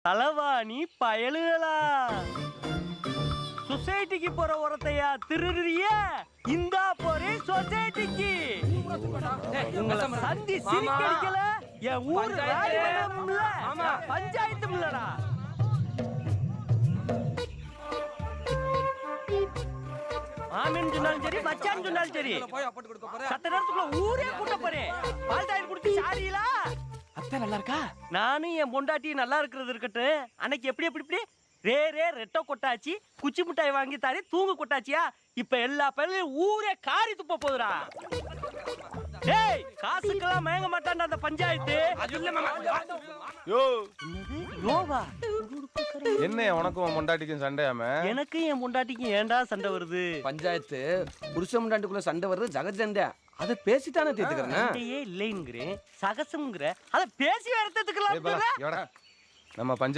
தலவாணி பயலுகளா, சொசைட்டிக்கு போற உரத்தையா திருடுறிய? இந்தா போறே சொசைட்டிக்கு. உங்களை சந்தி சிரிக்கல, என் ஊரு ராஜமன்றம்ல, பஞ்சாயத்து இல்லடா. ஆமின்னு சொன்னாலும் சரி, மச்சான்னு சொன்னாலும் சரி, சத்த நேரத்துக்குள்ள ஊரே கூட்ட போறேன். பால்டாயில் குடிச்சு சாரியிலா? அத்தை நல்லா இருக்கா? நானும் என் பொண்டாட்டி நல்லா இருக்கிறது இருக்கட்டும். அன்னைக்கு எப்படி ரே ரெட்டோ கொட்டாச்சு, குச்சி மிட்டாய் வாங்கி தாரி தூங்கு கொட்டாச்சியா? இப்ப எல்லா பயிலும் ஊரே காரி துப்ப போதுடா. டேய், காசுக்கெல்லாம் மயங்க மாட்டான்டா அந்த பஞ்சாயத்து. யோ யோவா, என்ன உனக்கும் பொண்டாட்டிக்கும் சண்டையாம? எனக்கு என் பொண்டாட்டிக்கும் ஏன்டா சண்டை வருது? பஞ்சாயத்து புருஷ முண்டாட்டிக்குள்ள சண்டை வருது, ஜகத் சண்டை. அதை பேசித்தானே தீர்த்துக்கிறேன். சண்டையே இல்லைங்கிறேன், சகசம்ங்கிற, அதை பேசி வரத்துக்கலாம். நம்ம பஞ்சாயத்து